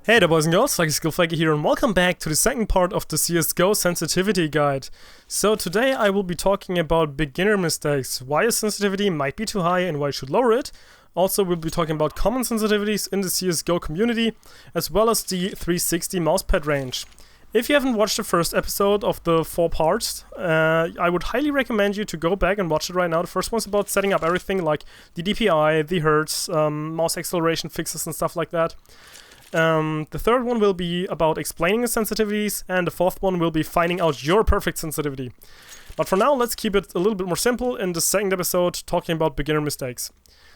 Hey there boys and girls, Skillflaky here and welcome back to the second part of the CSGO sensitivity guide. So today I will be talking about beginner mistakes, why a sensitivity might be too high and why you should lower it. Also we'll be talking about common sensitivities in the CSGO community, as well as the 360 mousepad range. If you haven't watched the first episode of the 4 parts, I would highly recommend you to go back and watch it right now. The first one's about setting up everything like the DPI, the hertz, mouse acceleration fixes and stuff like that. The third one will be about explaining the sensitivities, and the fourth one will be finding out your perfect sensitivity. But for now, let's keep it a little bit more simple in the second episode, talking about beginner mistakes.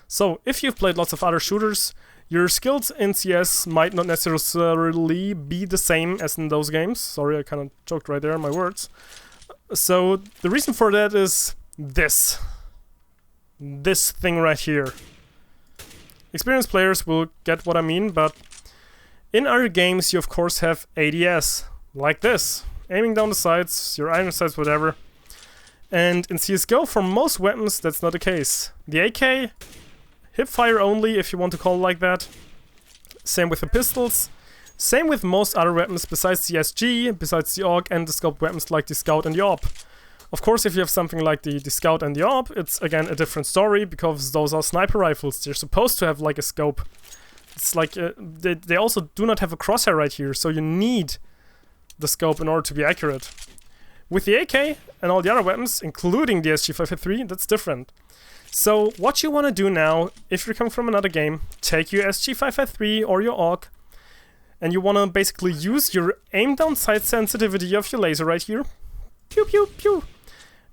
So, if you've played lots of other shooters, your skills in CS might not necessarily be the same as in those games. Sorry, I kind of choked right there on my words. So, the reason for that is this thing right here. Experienced players will get what I mean, but in other games, you of course have ADS, like this, aiming down the sights, your iron sights, whatever. And in CSGO, for most weapons, that's not the case. The AK, hipfire only, if you want to call it like that. Same with the pistols. Same with most other weapons besides the SG, besides the AUG, and the scope weapons like the Scout and the AWP. Of course, if you have something like the Scout and the AWP, it's again a different story, because those are sniper rifles. They're supposed to have like a scope. It's like, they also do not have a crosshair right here, so you need the scope in order to be accurate. With the AK and all the other weapons, including the SG553, that's different. So what you want to do now, if you're coming from another game, take your SG553 or your AUG, and you want to basically use your aim down sight sensitivity of your laser right here, pew pew pew,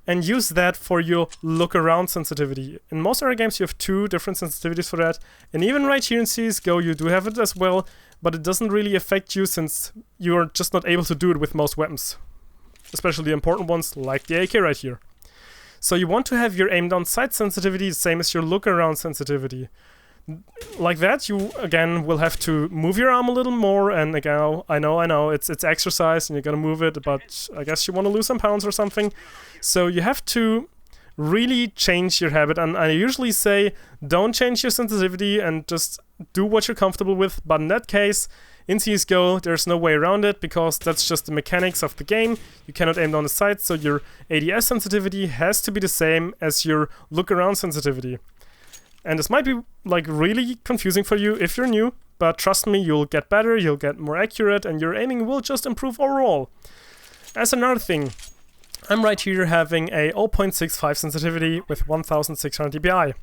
and use that for your look around sensitivity. In most other games you have 2 different sensitivities for that, and even right here in CSGO you do have it as well, but it doesn't really affect you since you're just not able to do it with most weapons. Especially the important ones like the AK right here. So you want to have your aim down sight sensitivity the same as your look around sensitivity. Like that, you again will have to move your arm a little more, and again, I know, it's exercise and you're gonna move it, but I guess you want to lose some pounds or something. So you have to really change your habit, and I usually say don't change your sensitivity and just do what you're comfortable with, but in that case, in CSGO, there's no way around it, because that's just the mechanics of the game. You cannot aim down the sights, so your ADS sensitivity has to be the same as your look around sensitivity. And this might be like really confusing for you if you're new, but trust me, you'll get better, you'll get more accurate, and your aiming will just improve overall. As another thing, I'm right here having a 0.65 sensitivity with 1600 dpi.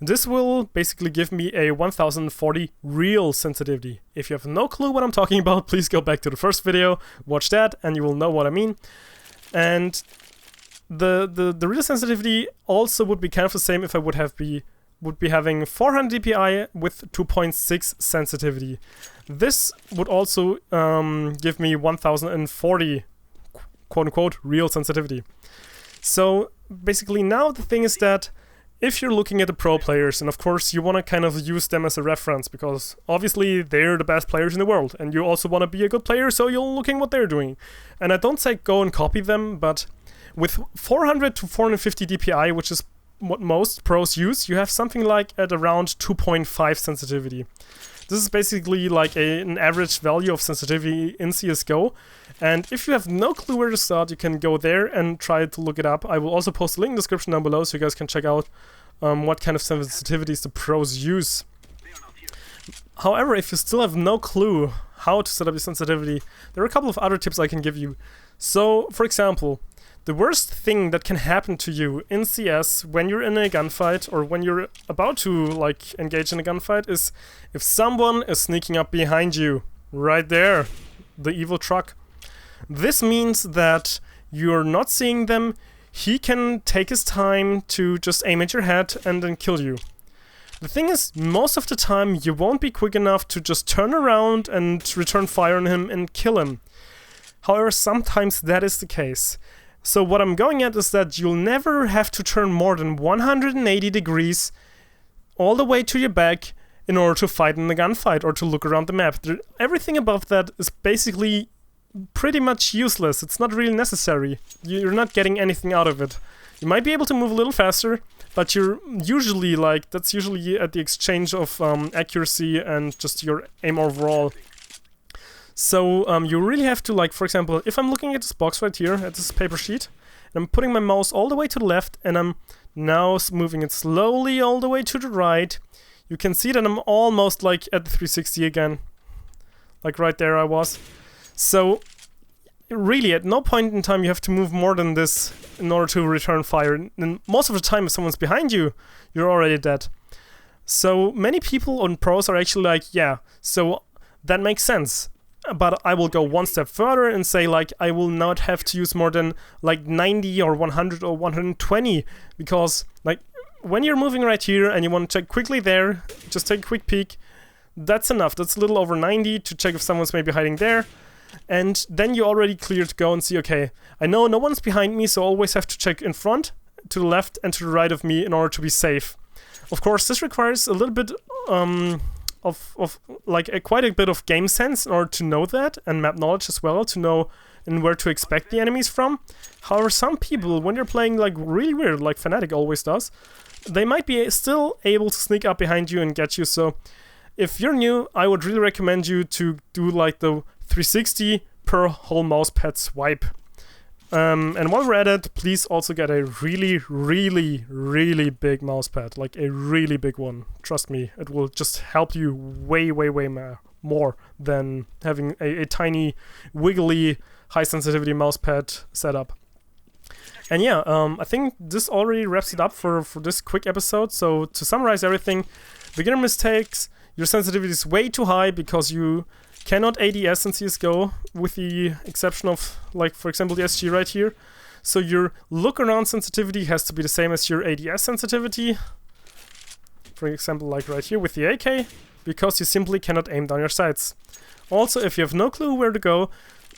This will basically give me a 1040 real sensitivity. If you have no clue what I'm talking about, please go back to the first video, watch that, and you will know what I mean. And the real sensitivity also would be kind of the same if I would be having 400 dpi with 2.6 sensitivity. This would also give me 1040 quote-unquote real sensitivity. So basically now the thing is that if you're looking at the pro players, and of course you want to kind of use them as a reference, because obviously they're the best players in the world, and you also want to be a good player, so you're looking what they're doing. And I don't say go and copy them, but with 400 to 450 dpi, which is what most pros use, you have something like at around 2.5 sensitivity. This is basically like an average value of sensitivity in CSGO, and if you have no clue where to start, you can go there and try to look it up. I will also post a link in the description down below so you guys can check out what kind of sensitivities the pros use. However, if you still have no clue how to set up your sensitivity, there are a couple of other tips I can give you. So, for example, the worst thing that can happen to you in CS when you're in a gunfight, or when you're about to like engage in a gunfight, is if someone is sneaking up behind you. Right there, the evil truck. This means that you're not seeing them. He can take his time to just aim at your head and then kill you. The thing is, most of the time you won't be quick enough to just turn around and return fire on him and kill him. However, sometimes that is the case. So what I'm going at is that you'll never have to turn more than 180 degrees all the way to your back in order to fight in the gunfight or to look around the map. Everything above that is basically pretty much useless. It's not really necessary. You're not getting anything out of it. You might be able to move a little faster, but you're usually that's usually at the exchange of accuracy and just your aim overall. So you really have to, like, for example, if I'm looking at this box right here, at this paper sheet, and I'm putting my mouse all the way to the left, and I'm now moving it slowly all the way to the right, you can see that I'm almost like at the 360 again. Like right there I was. So really, at no point in time you have to move more than this in order to return fire. And most of the time, if someone's behind you, you're already dead. So many people on pros are actually like, yeah, so that makes sense. But I will go one step further and say, like, I will not have to use more than like 90 or 100 or 120, because like when you're moving right here and you want to check quickly there, just take a quick peek. That's enough. That's a little over 90 to check if someone's maybe hiding there. And then you're already clear to go and see, okay, I know no one's behind me, so I always have to check in front, to the left, and to the right of me in order to be safe. Of course, this requires a little bit of like quite a bit of game sense in order to know that, and map knowledge as well, to know and where to expect the enemies from. However, some people, when they're playing like really weird, like Fnatic always does, they might be still able to sneak up behind you and get you. So if you're new, I would really recommend you to do like the 360 per whole mousepad swipe. And while we're at it, please also get a really, really, really big mousepad, like a really big one. Trust me, it will just help you way, way, way more than having a tiny, wiggly, high sensitivity mousepad setup. And yeah, I think this already wraps it up for this quick episode. So to summarize everything, beginner mistakes, your sensitivity is way too high because you cannot ADS in CSGO, with the exception of, like, for example, the SG right here. So your Lookaround sensitivity has to be the same as your ADS sensitivity. For example, like right here with the AK, because you simply cannot aim down your sights. Also, if you have no clue where to go,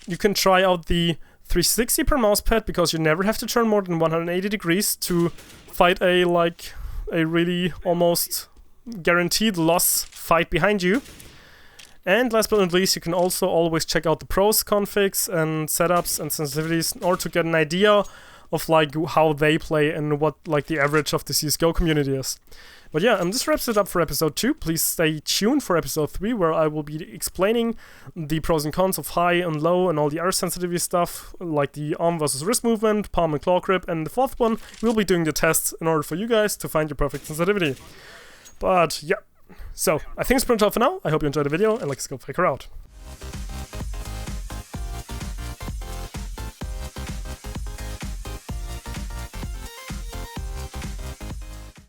you can try out the 360 per mousepad, because you never have to turn more than 180 degrees to fight a really almost guaranteed loss fight behind you. And last but not least, you can also always check out the pros configs and setups and sensitivities in order to get an idea of like how they play and what like the average of the CSGO community is. But yeah, and this wraps it up for episode 2. Please stay tuned for episode 3, where I will be explaining the pros and cons of high and low and all the other sensitivity stuff, like the arm versus wrist movement, palm and claw grip, and the fourth one, we'll be doing the tests in order for you guys to find your perfect sensitivity. But yeah. So, I think it's pretty all for now. I hope you enjoyed the video, and let's go figure out.